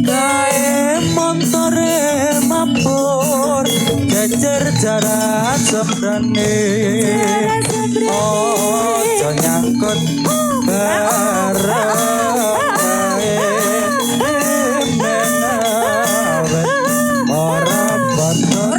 Kae montore mabur jejer jarak sebrane ojo nyangkut bareng ora batur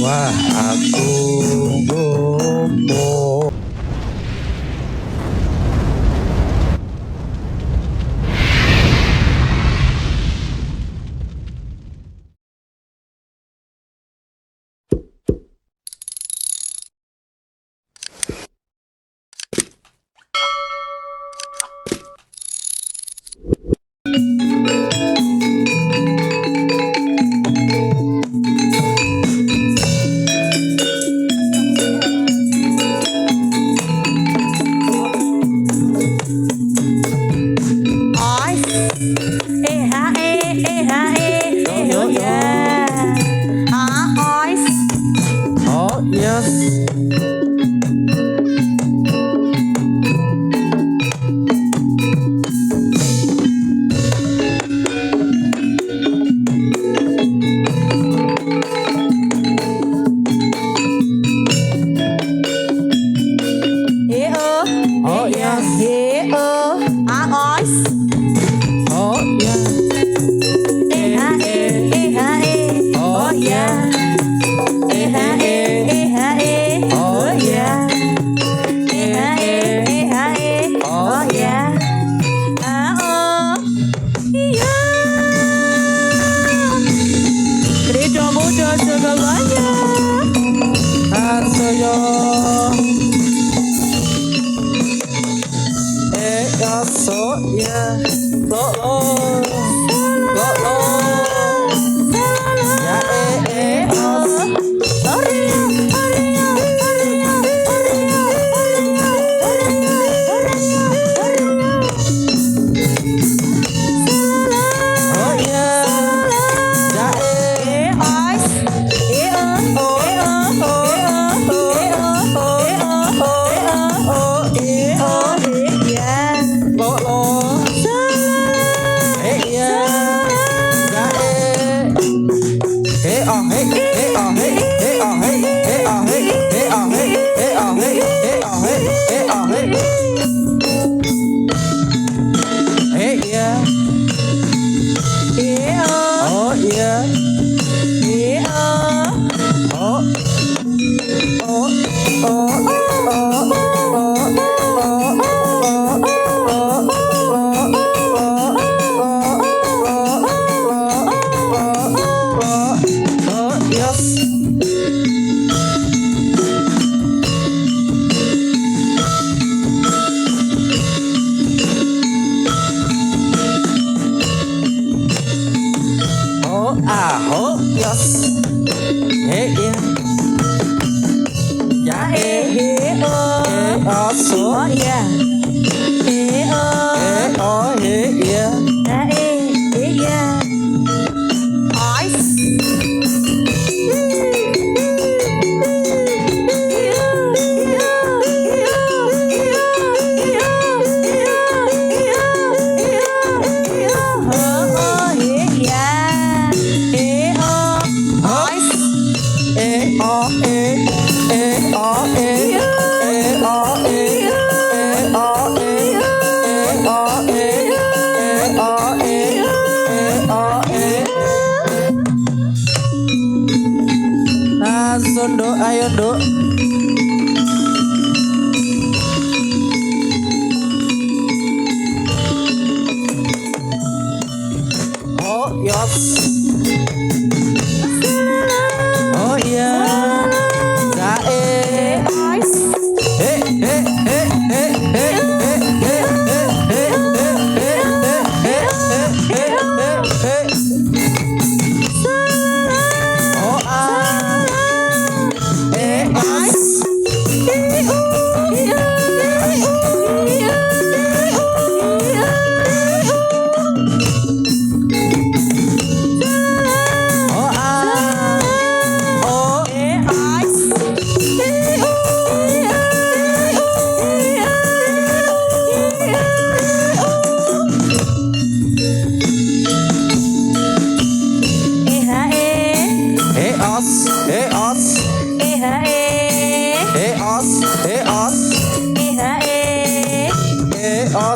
wah aku gomo. Nduk, ayo Nduk. yos. Oh iya. Zae. He he he he he he he he he he. Oh ah. As.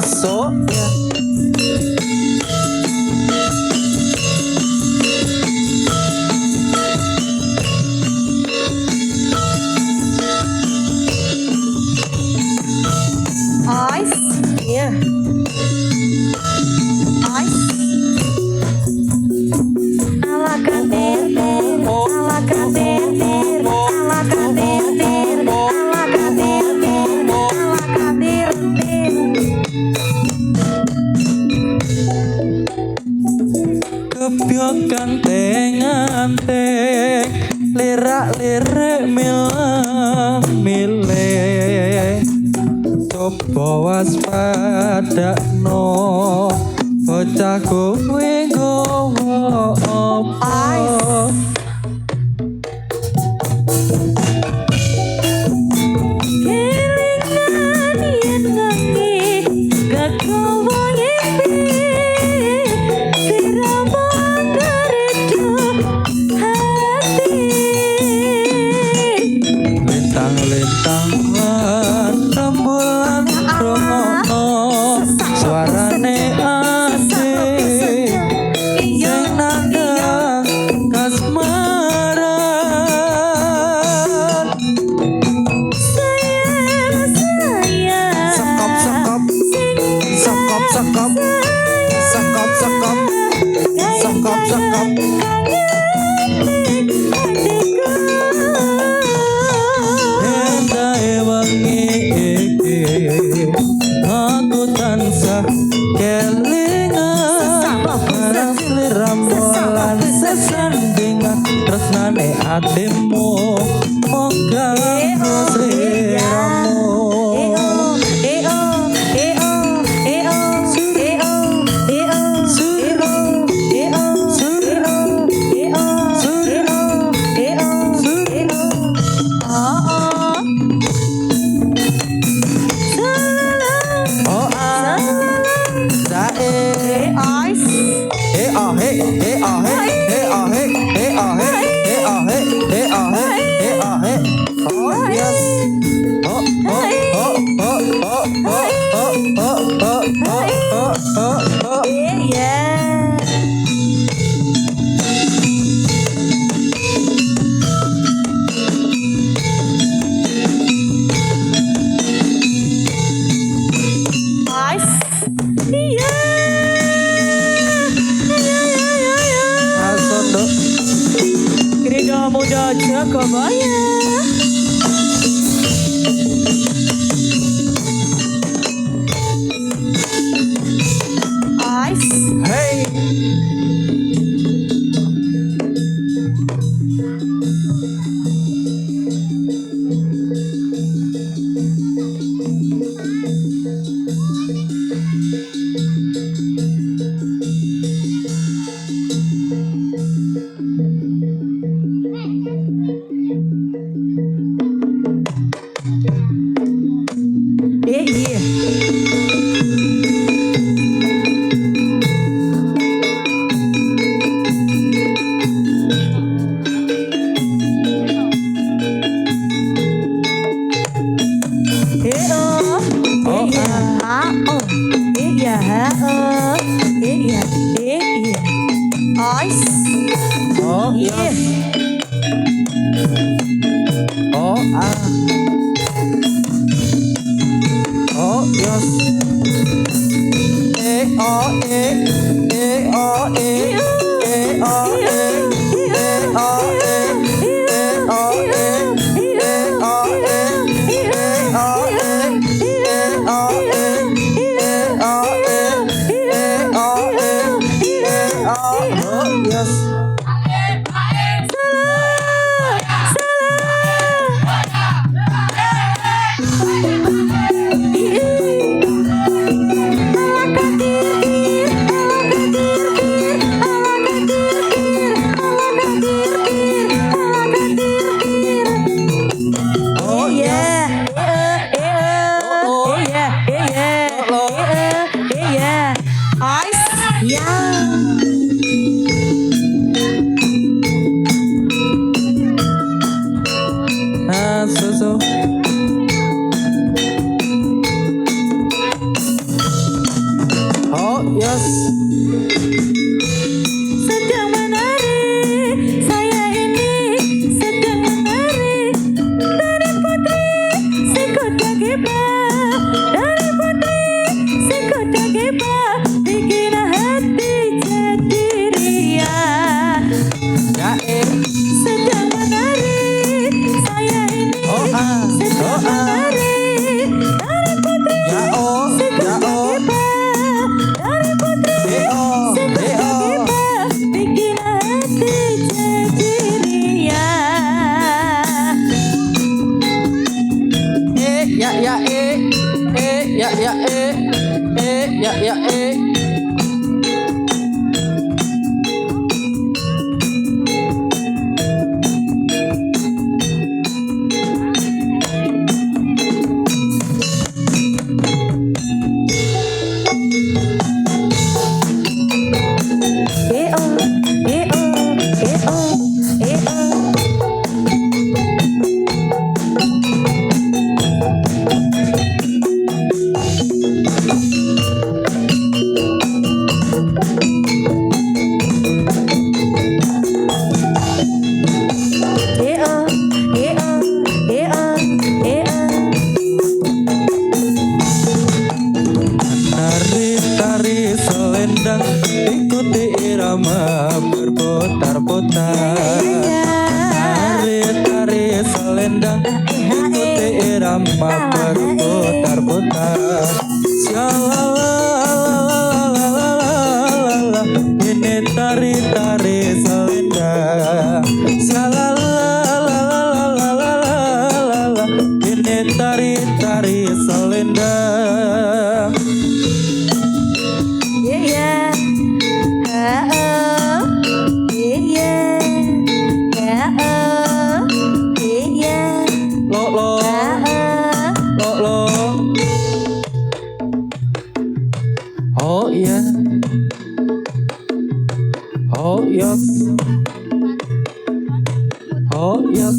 So ya. Ice, yeah. Ice. Ala kader, ala kader, ala kader, ala kader, ala kader. Kepiok ganteng-ganteng, lirak-lirik milih-milih. Coba waspadakno, bocah kowe nggawa apa? Kelingan yen wengi gagawa nyepi, sirama ngredo hati. Lintang-lintang lan rembulan rungokno, suarane asih sing nandang kasmaran. Sayang, Sekop-sekop, sekop-sekop, sekop-sekop, sekop-sekop. Endahe wengi iki aku tansah kelingan marang sliramu lan sesandingan tresnane atimu moga sliramu. Oh ah, zae. Hey ah hey, hey ah hey, hey ah hey, hey ah hey, hey ah hey, hey ah hey, hey ah hey. Oh yes. Oh oh oh oh oh oh oh oh oh oh oh oh. Yeah. Ice. Asondo. Gereja Muda Jakabaya. Ice. Hey. Yeah. Oh ah. Ice. Oh yes. Oh ah. Oh yes. Oh oh Tari-tari selendang ikuti irama berputar-putar. Tari-tari selendang ikuti irama berputar-putar. Shalalalalalalalala, ini tari-tari selendang. Shalalalalalalalala, ini tari-tari selendang. Lo lo lo lo. Oh iya. Oh yes. Oh yes.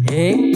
Hey.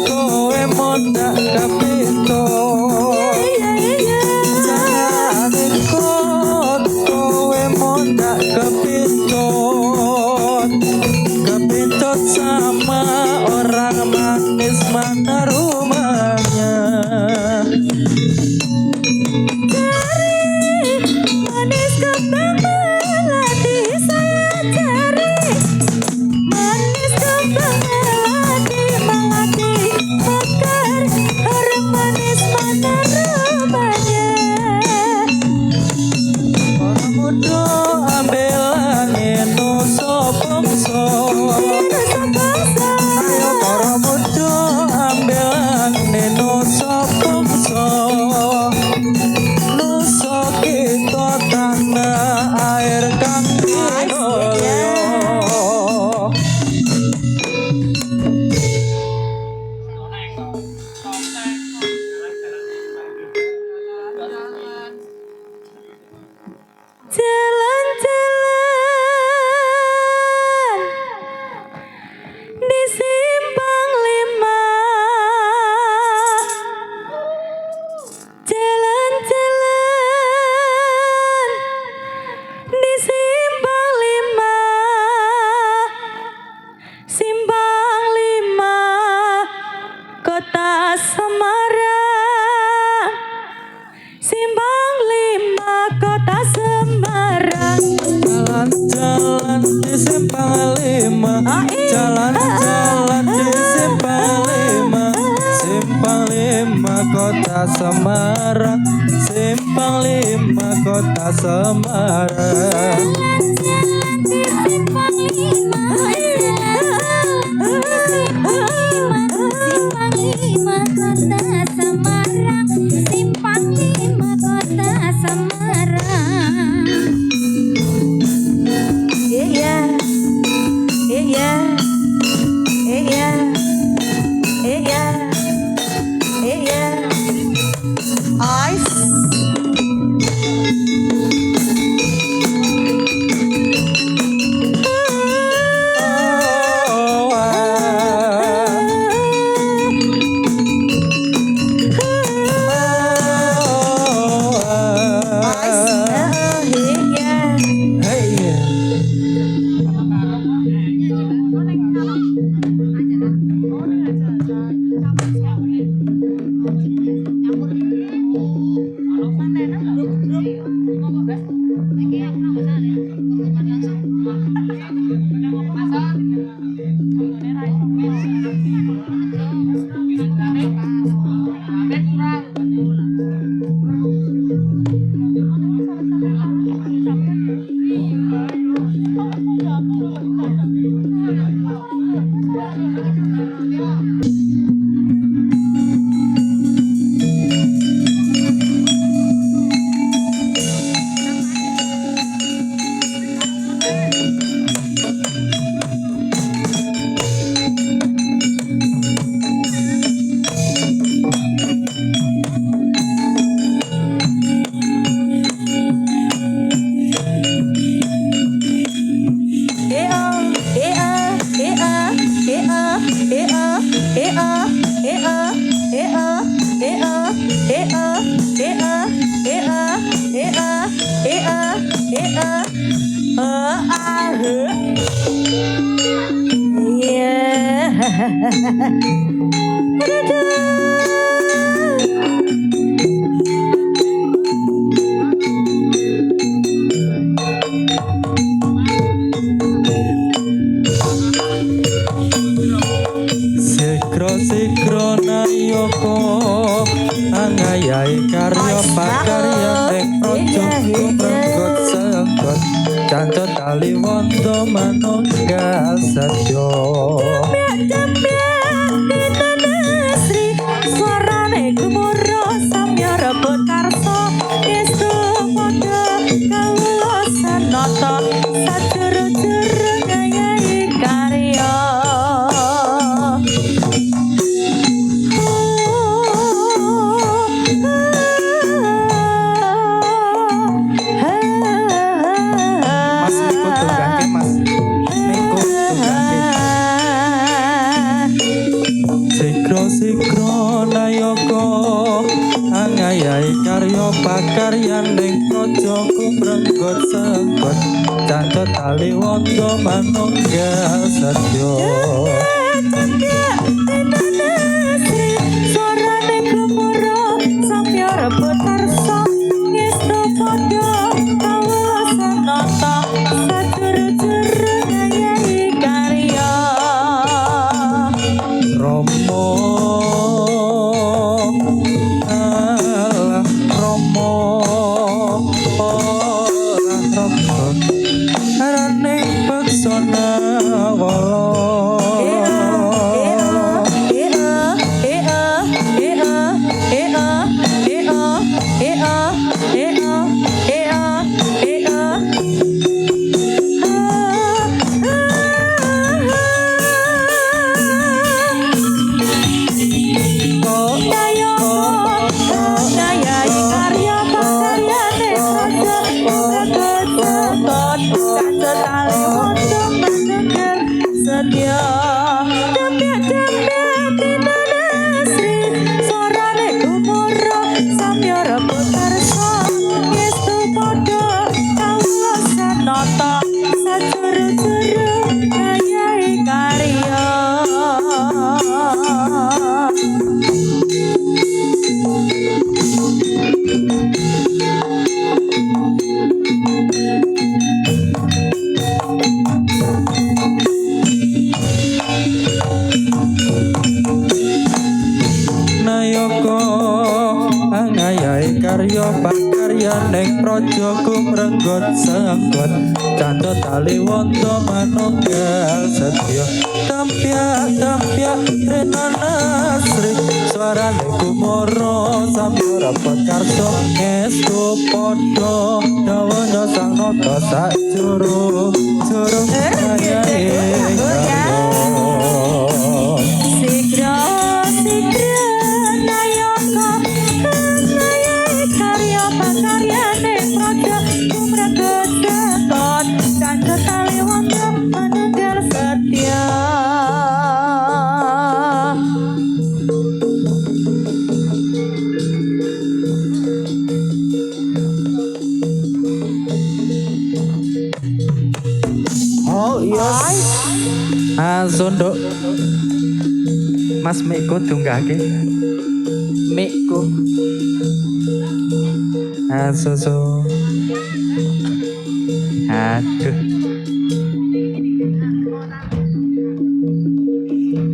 Kowe mondak kabeh kota Semarang, Simpang 5 kota Semarang. Sikro nayoko angayai karya pakarya ing projoku mrenggot senggot canco tali wondo manunggal sadya. Suarane gemuruh samya rebut karso estu padha kawasan nata sajero-jero ngayahi karya. Mas ikut tunggake mas, ikut tunggake. Sikro nayoko angayai karya pakaryan ning projoku mrenggot senggot canco tali wondo manunggal sadya. Suarane gemuruh samya rebut karso estu padha kawasan nata sajero-jero ngayahi karya. Romo alah Romo ora Romo arane pesona wala. Suarane gemuruh samya rebut karso ngayahi karya pakarya ning praja kumrenggot senggot candha tali wanda manunggal setya tampya renana sri suarane kumara samya rapat karso estu padha dawanya sang nata sak juru ngayahi karya Sondok Mas Mikku tunggake Mikku susu aduh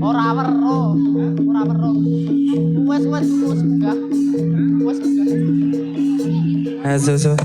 ora weruh wes enggak susu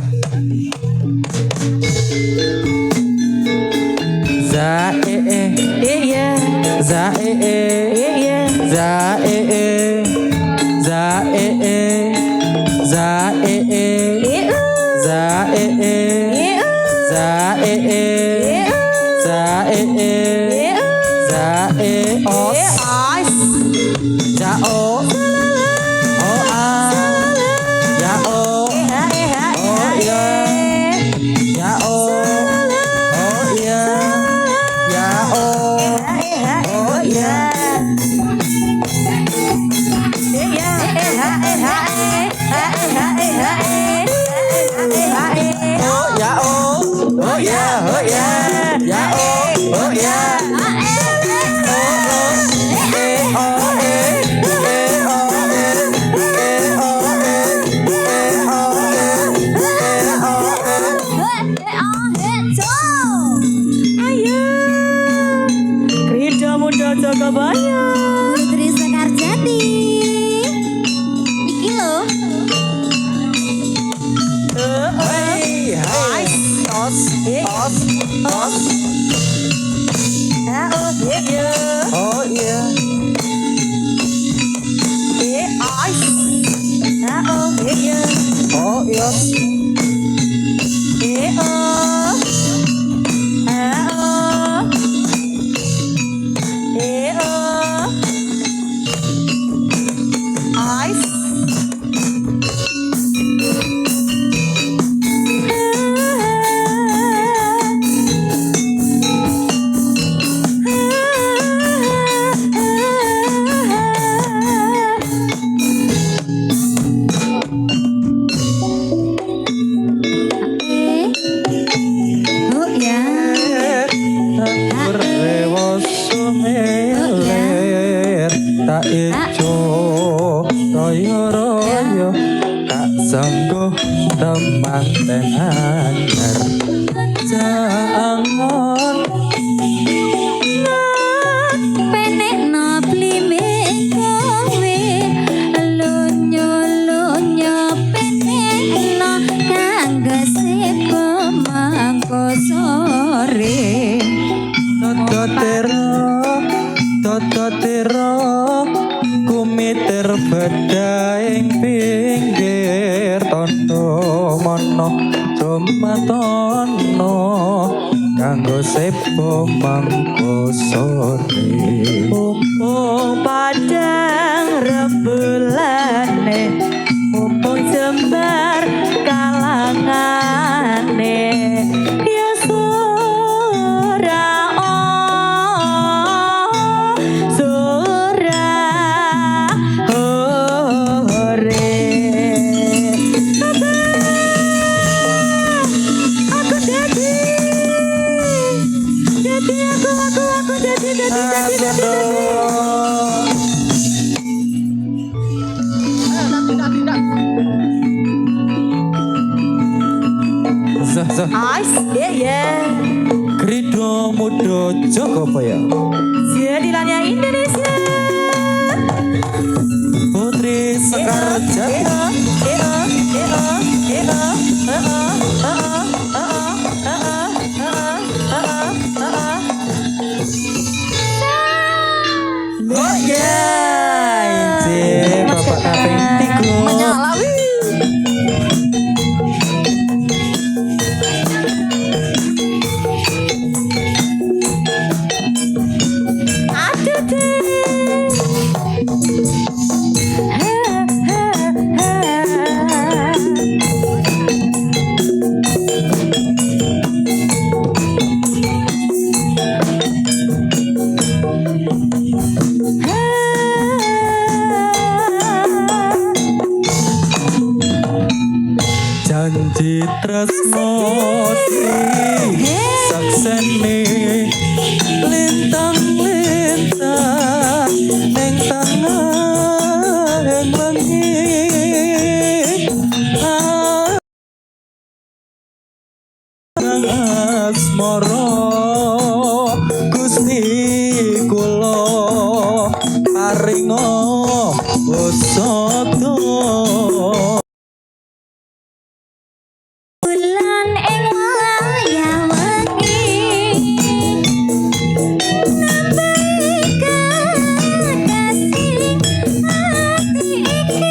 Krido Mudo Jogopaya Jadilannya Indonesia Putri Sekar Jaya janji tresno di saksene lintang-lintang ning tengah ing wengi asmara Gusti kula paringa wasada bulan ing wayah wengi nambahi kekasih ati iki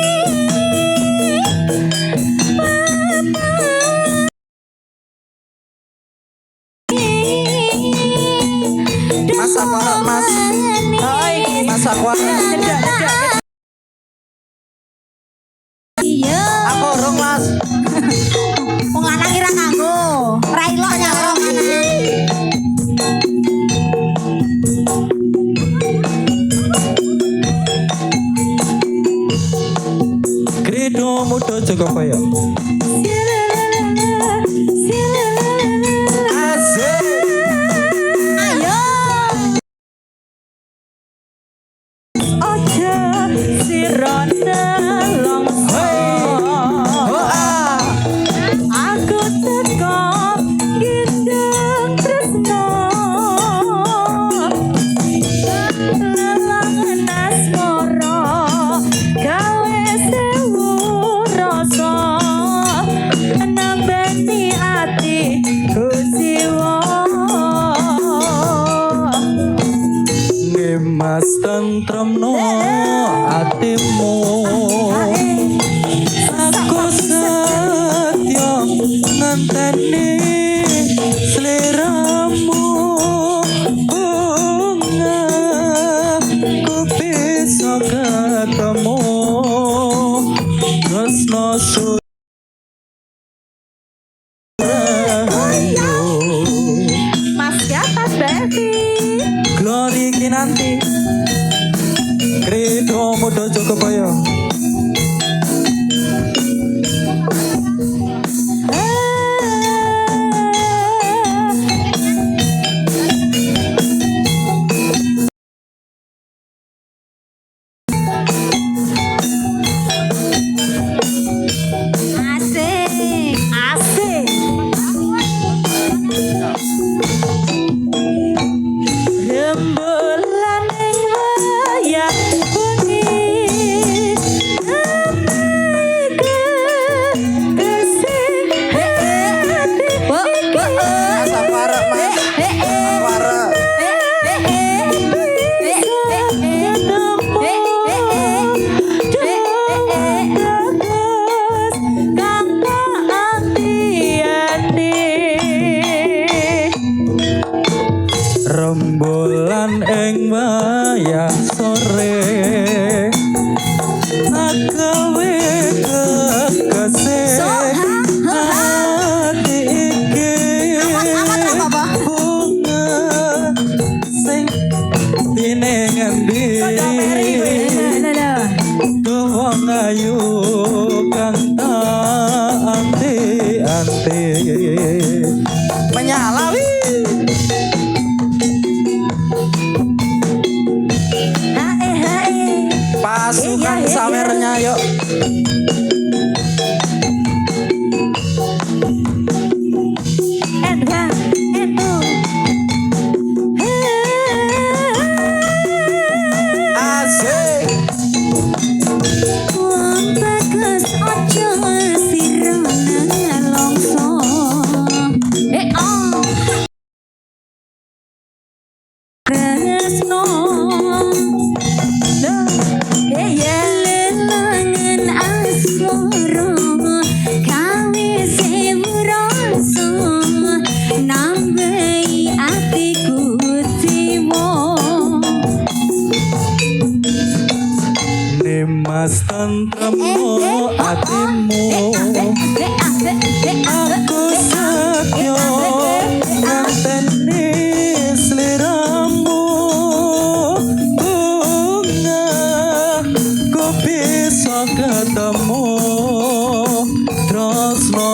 Mas Aquara, Mas. Hai, Mas Aquara. iya Aku urung Mas. wong lanang ira kanggo ora ilok nyaro lanang Kredo muda Jogapaya. Asik. ayo ojo sirone longso aku teko gendeng tresno lelangan asmara gawe sewu rasa nambani ati kusiwa Ngemas tentremno atimu aku setya ngenteni sliramu bunga ku bisa ketemu tresno Mas siapa Devi? Glory Kinanti Kredo muda Jogapaya. Asik, asik. Rembulan ing wayah wengi Mas Aquara, Mas. Aquara. Rembulan ing wayah sore agawe kekasih ati iki bunga sing dine ngendi wong ayu kang tak anti-anti Menyala wi. pasukan sawernya yuk. And one, and two. Asik. Wong bagus ojo sirone longso. Tresno. Lelangan asmara gawe sewu rasa nambahi atiku jiwa. Nimas tentremmu atimu aku setya ngenteni sliramu bunga ku bisa ketemu tresno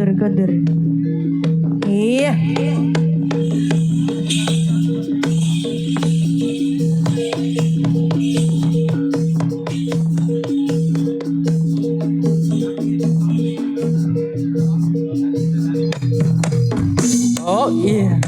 kondur. Iya. Oh iya.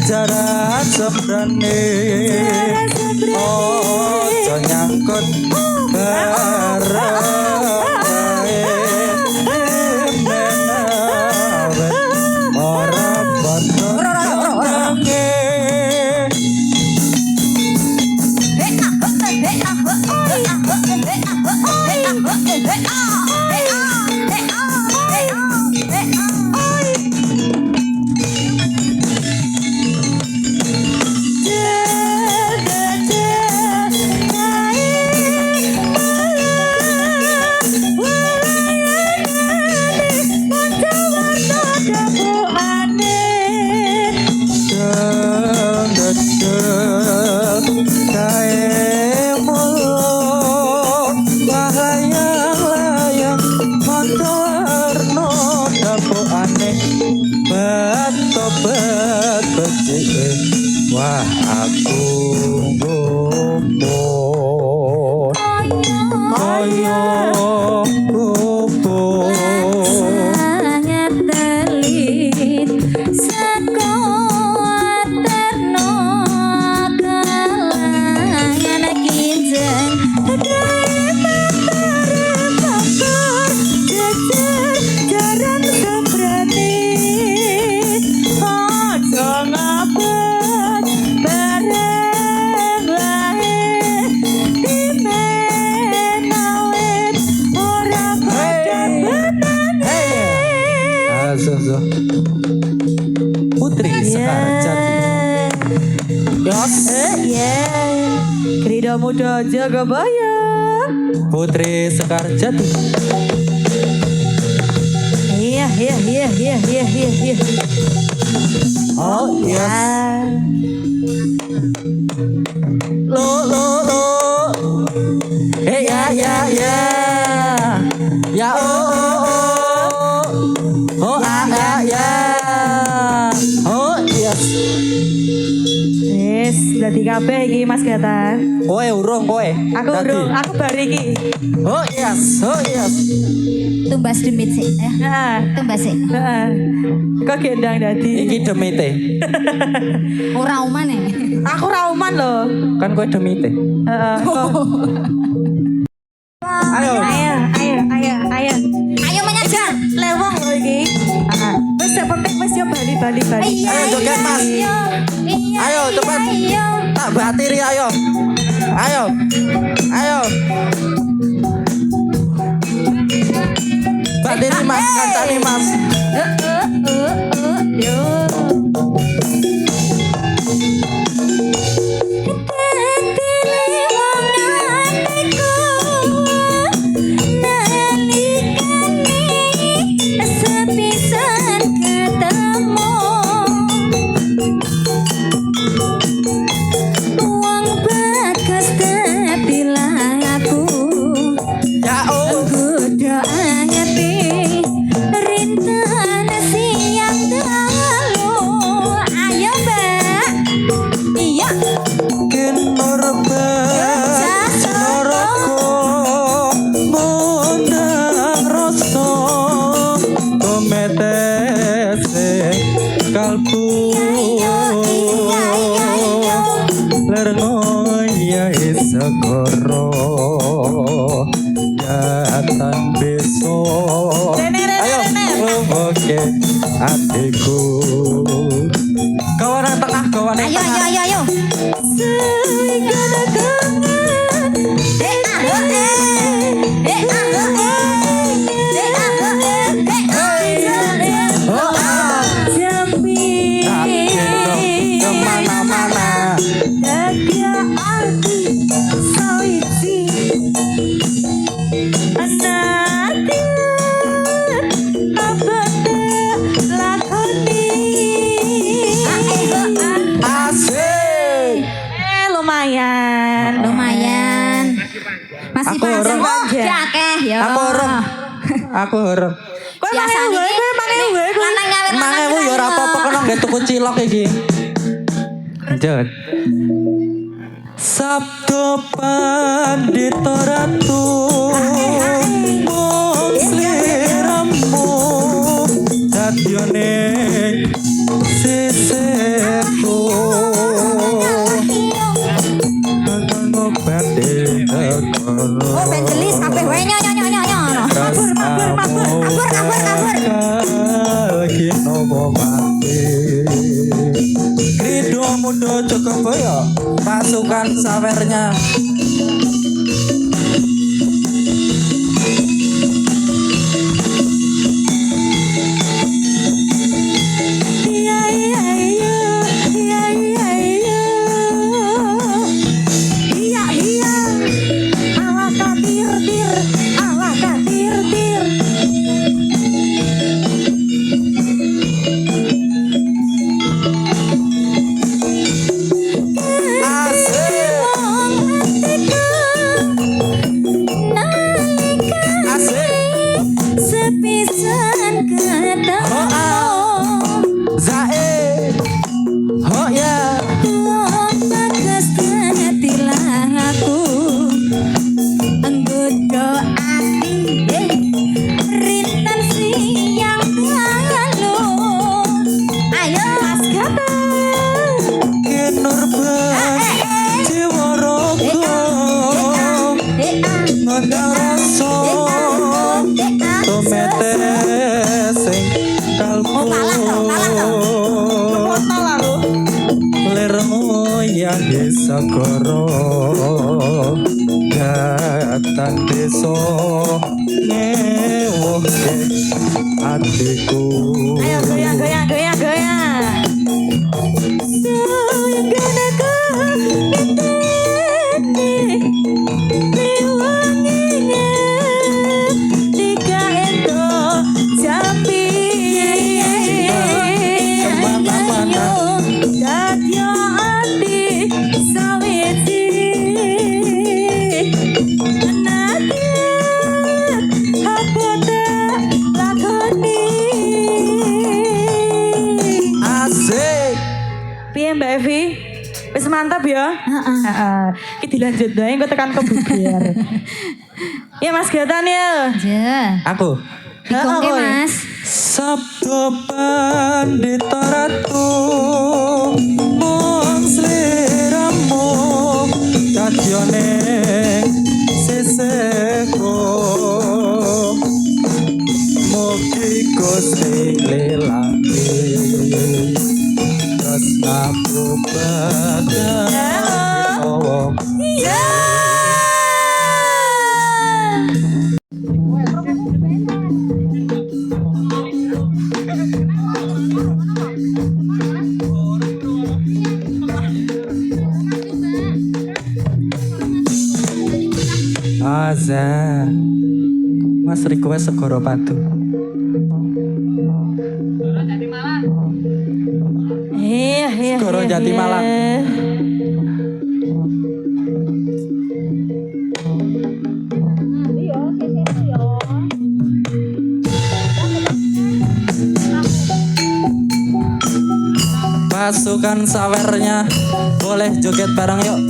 Jarak sebrane ojo nyangkut bareng menawet ora boten Krida Muda Jagabaya. Putri Sekarjati. Iya. Oh yes. Lo. Hey ya. Ya oh. Oh ya. Oh yes. Wis, dadi kabeh iki Mas Gatan. Kowe urung kowe. Aku bar iki. Oh yes. Tumbas demit sih. Heeh. Tumbas sih. Heeh. Kok gendang dadi. Iki demite. Ora uman e. Aku ora uman lho. Kan kowe demite. Heeh. Ayo. Ayo menyajar. Lewong lho iki. Heeh. Wis yang penting wis yo bali. Ayo joget Mas. Ayo cepat. Tak batiri ayo. Batiri Mas, kancani Mas. Yo. Ya oh. Kalbu lermoya isagoro datang besok. Ayo oke hatiku kawan tengah kawan tengah. Ayo. Kemana-mana asik. Lumayan. Masih Aku panjang orang. akeh ya. Aku horeng. Biasa iki lanang nyawer Mangewu ya ora apa-apa kena nggo tuku cilok iki. Lanjut. Sabdo Pandita Ratu mung sliramu dadyone sisihku kanggo badhe negara. Oh benjelis kabeh wae nyo. Kabur. Lagi nopo mati. Krida Muda Jagabaya, pasukan sawernya. Sagara datang desa ngewuhke atiku. Ayo goyang. Heeh. Iki dilanjut doang engko tekan kebubiar. Ya Mas Gatan ya. Ja. Aku. Dikongke Mas. Sabdo Pandita Ratu mung sliramu kadyane sisihku mugi Gusti lelaki tresnaku bagai oh. Aza Mas request segoro padu. Segoro Jati Malang. Pasukan sawernya boleh joget bareng yuk.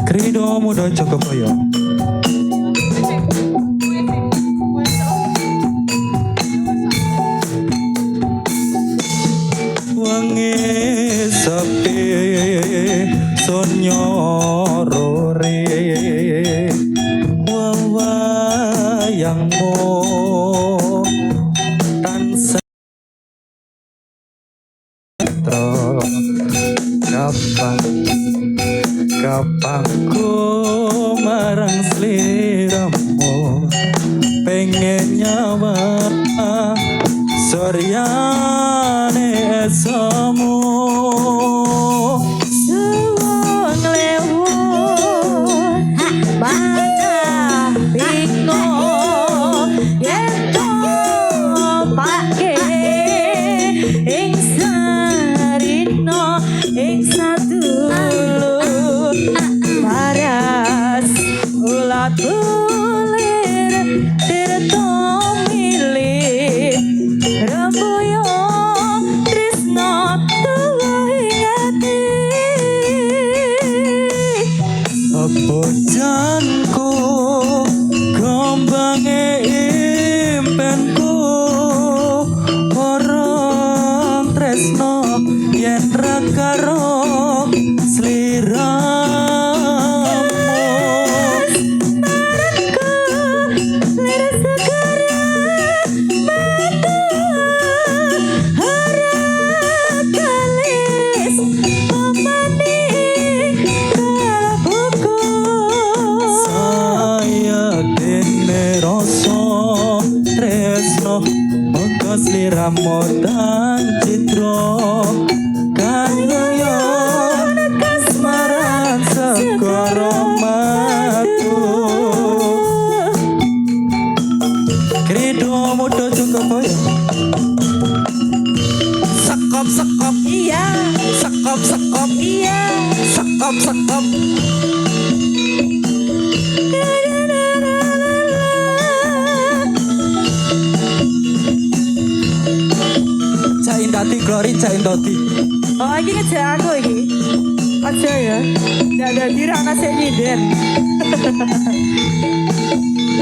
Krido Muda Jogoboyo. Wangi sepi sonyorore wawayangmu tansah kapan ku marang sliramu pengen nyawa soryane esamu Suwung lewat baca bingung yen to pake ing sarino ing sadulur paras ulat bulir tirto milih rembuyo tresno tuwuhing ati bojanku gombange impenku orang tresno yen ra karo sliramu Maranku lir segara mata harap kalis pemaning kalbuku saya dene rasa tresno moko sliramu dan citra kayoyon kasmaran segara matu. Krido Muda Jogoboyo. Sekop sekop iya sekop sekop iya sekop sekop. Cak Indati Glory Cak Indoti. oh ini ngejak aku ini aja ya nggak ada diri anak saya nyindir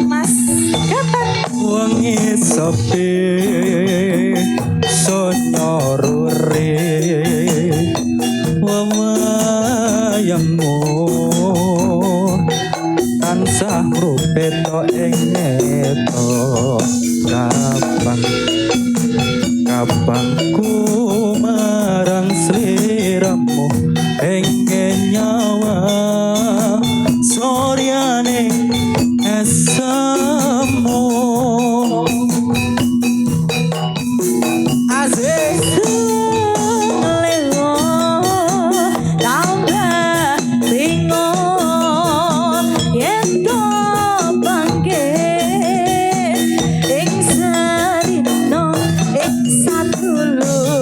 Mas kapan Wangi sepi sonyorure wawayangmu tansah rupeto ing neto kapan ku marang sliramu pengen nyawa soryane esamu asik lewo tambah bingung yen to bangke ing sarino ing sadulur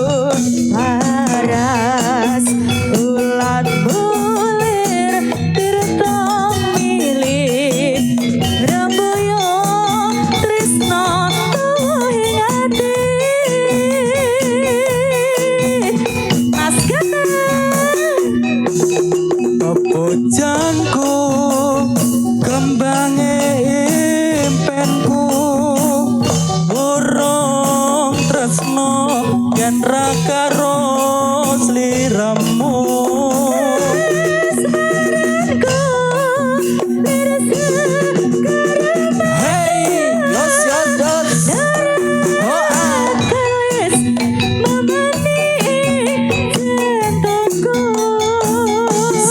Pujanku kembange impenku burung tresno yen ra karo sliramu hey yos yos yos oh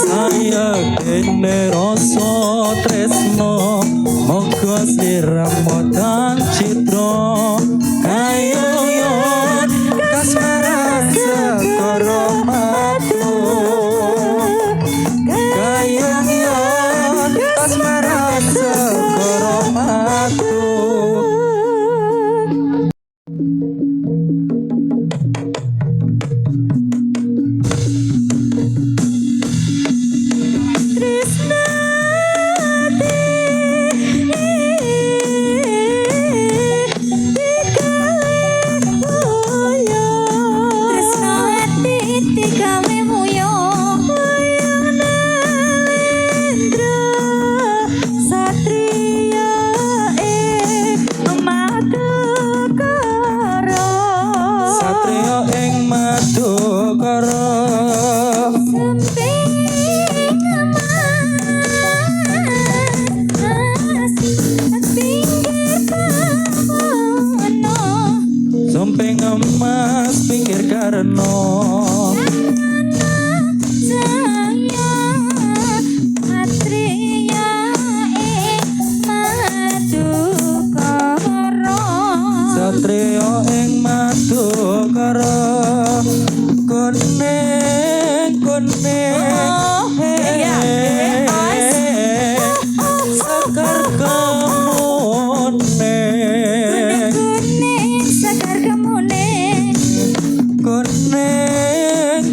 saya kene rasa tresno moga sliramu tan citra kayuyon kasmaran sekoro matu kayuyon kasmaran sekoro matu. Satrio ing Madukara sumping emas pinggir karno Satrio ing Madukara kuning sekar kemune kuning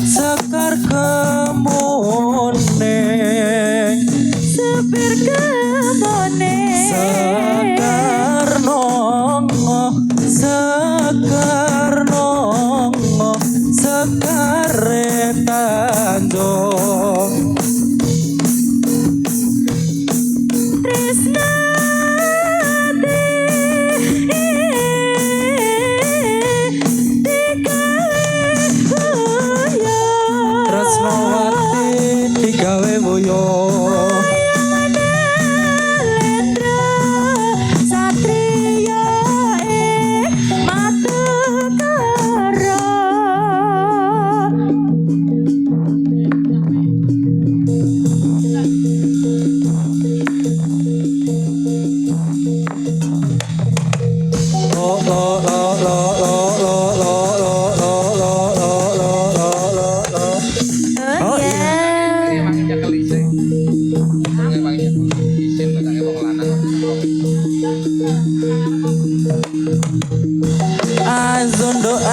sekar kemune sekar nongo sekare tanjung Tresnawati digawe boyo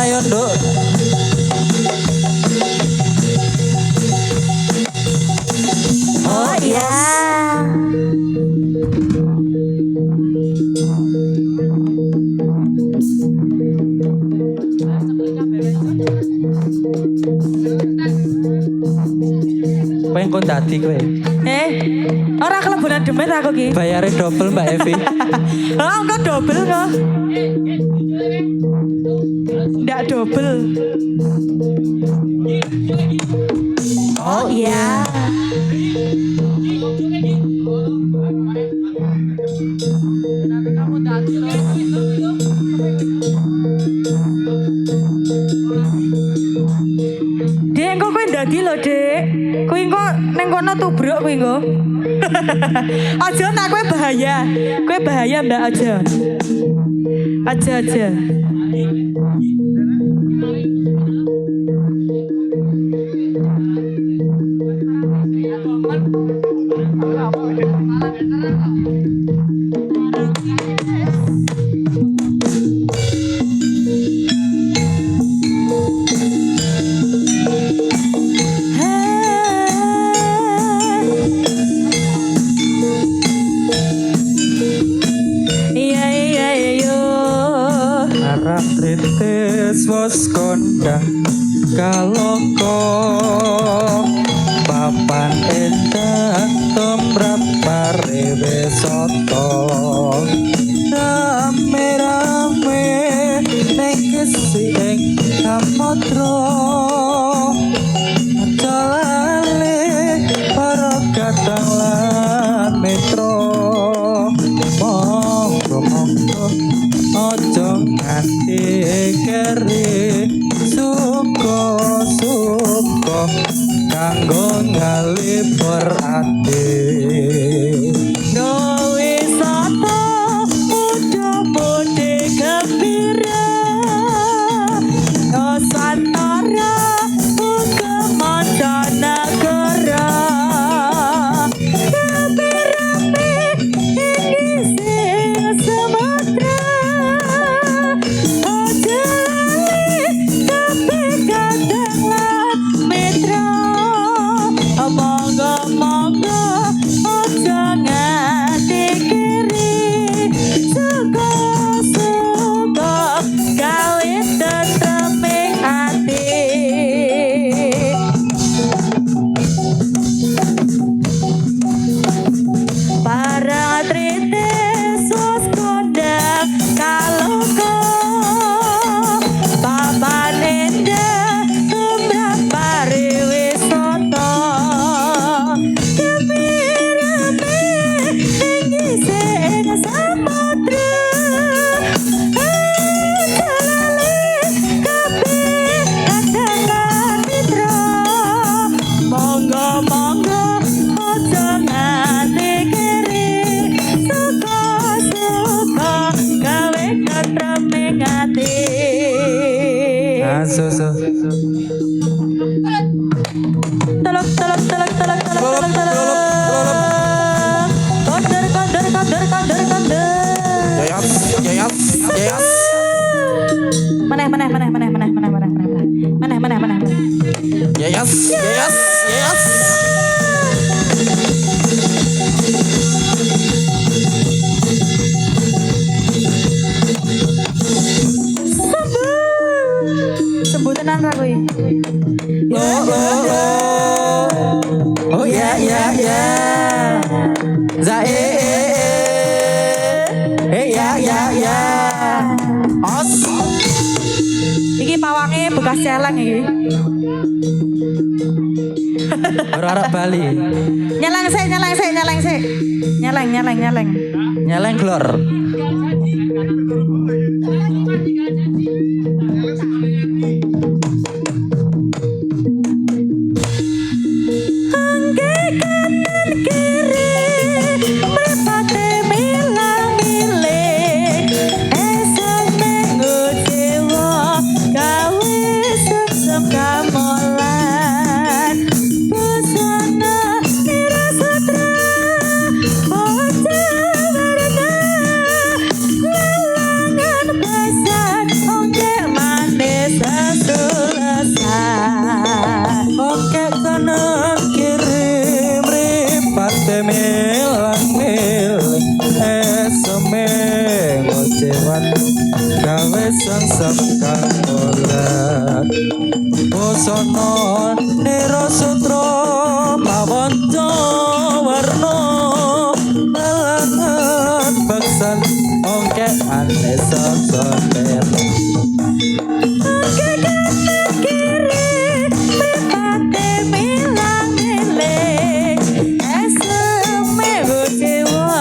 ayo nduk oh iya pengen kon dadi kowe ora kelebunan demet aku ki bayare double Mbak Evi enggak double kok ndak double oh iya Dek, kok kowe ndadi lho, Dek. Kowe kok ning kono tubruk kowe engko. Aja tak kowe bahaya. Kowe bahaya, Mbak, aja. Aja. wes kondang kaloko papan endah tumrap parewe soto rame-rame ning kesing samudra aja lali para kadang lan metro monggo ojo nganti keri suko kanggo ngalipur ati gawe sapa muda-mudi gembira Nusantara uga mancanegara rame-rame ing isi samudra aja lali kabeh kadang lan mitra monggo aja nganti kiri suka-suka gawe teteming ati para tritis sos kondang kaloko papan endah tumrap pariwisata rame-rame ing ising samudra aja lali kabeh kadang lan mitra monggo aja nganti kiri suka-suka gawe teteming ati so telok Jayas. mana Jayas. sebutan ra kowe oh ya zae ya Os. iki pawange bekas celeng iki ora Bali nyeleng sik nyeleng glor angge kanan kiri mripate milang-miling esok minggu jiwa gawe sesem gamelan busana nirasatra bocah warna lalangan besan ongke manis sesulasan oke kanan kiri mripate milang-miling eseme ngocewat gawe sangsam kamolat busana nirasatra pawanca warna lalangan beksan ongke ane sesempet angge kanan kiri mripate milang-miling esok minggu jiwa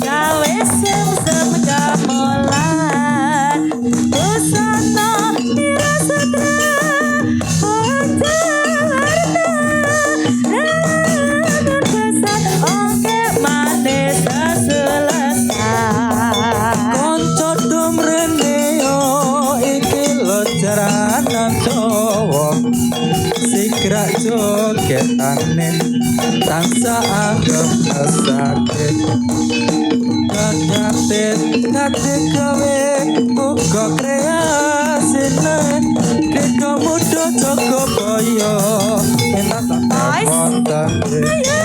gawe sesem gamelan busana nirasatra bocah warna lalangan besan ongke manis sesulasan konco domrene yo iki lo jaranan Jawa sigra jogetane tansah anggap mesake ngate gawe uga kreasine deka muda Joko Boyo enak tak wonten Iya.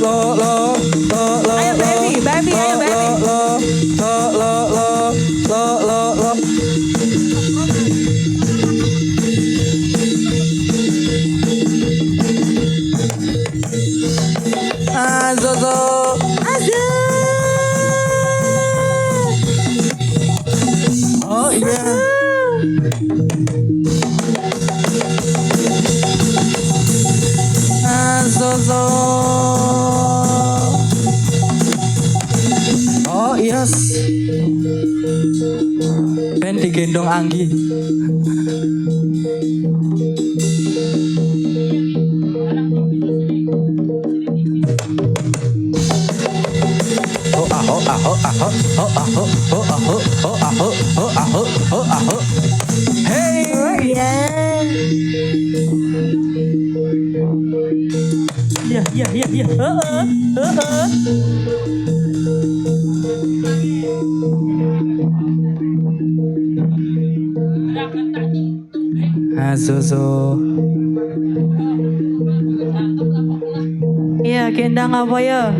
lo Ayo baby, ayo baby. lo digendong Anggi. Hey, Ya. Azuzu. Iya, gendang apa ya?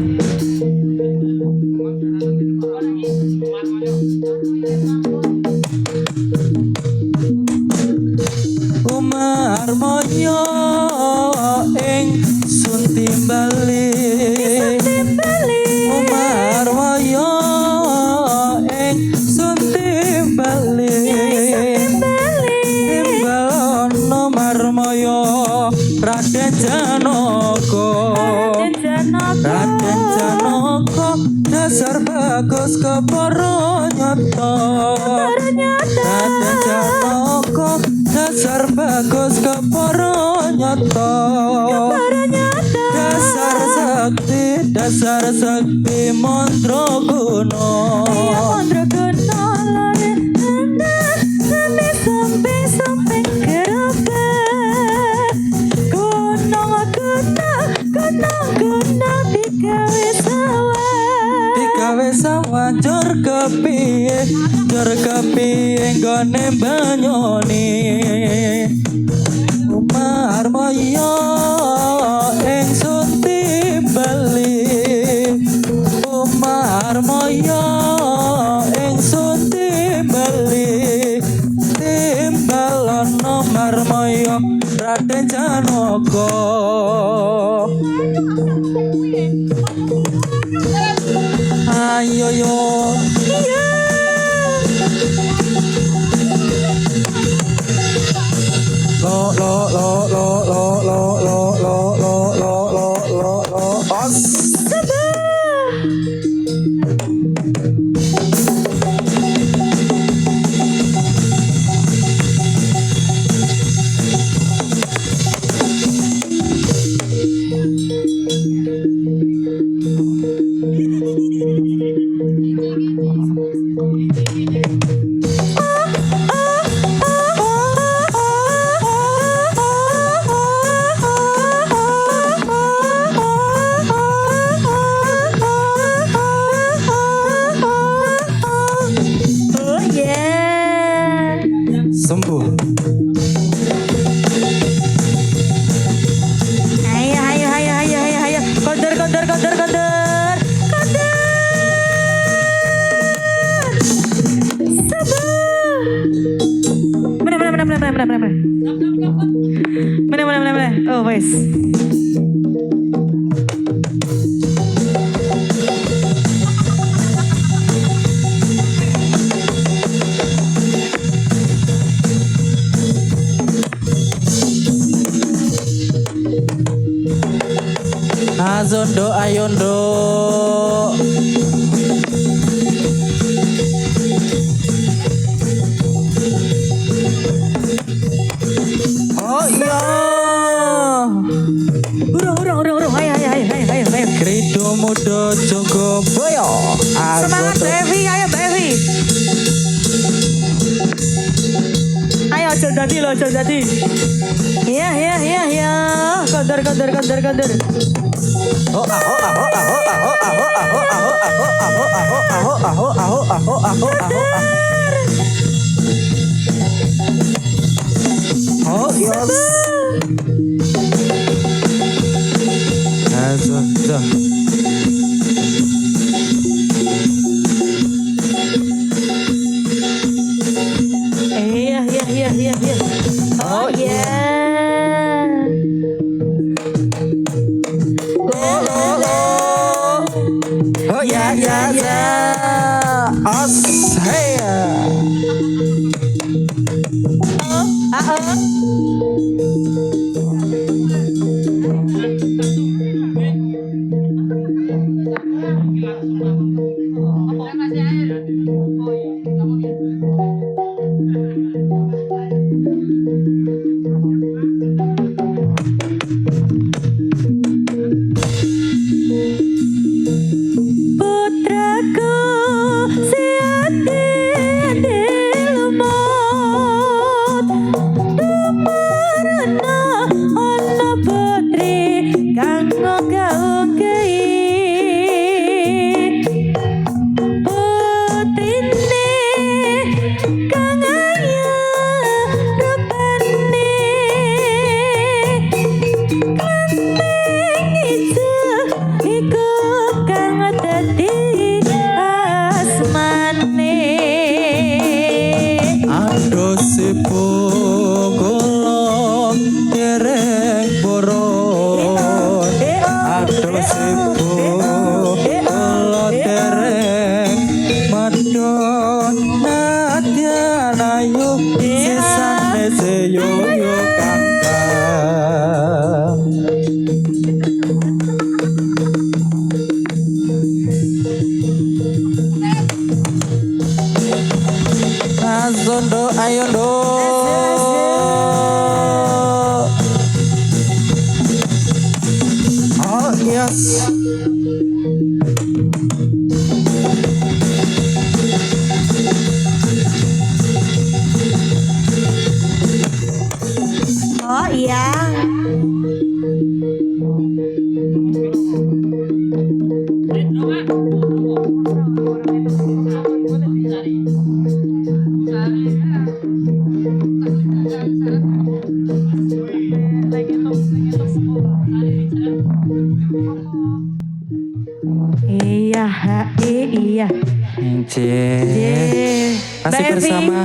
Umar moyo ing Suntimbali. Umar moyo ing Suntimbali. Timbalono marmoyo Raden Janaka. Raden Janaka dasar bagus kepara nyata. Raden Janaka dasar bagus kepara nyata. Dasar sakti mantra guna. Digawe sawa jor kepiye nggone banyone. Umar moyo ing Suntimbali. Umar moyo ing Suntimbali. Timbalono marmoyo Raden Janaka. Ayo yo. Lo. Sembuh. Ayo. Kondur. Mana. Oh, wes. Azondo ayondo. Oh iya. Urung. Ayo. Krido muda Jogoboyo. Semangat Devi, ayo Devi. Ayo ojo dadi. Iya. Kondur. Oh yes. Azuzu. Iya. Oh yeah. Oh ya. Os hey. Nadyan ayu sisane seyoyo kakak. Azondo ayo do. Oh yes. Oh iya. Iya, iya. Masih Mbak Evi. bersama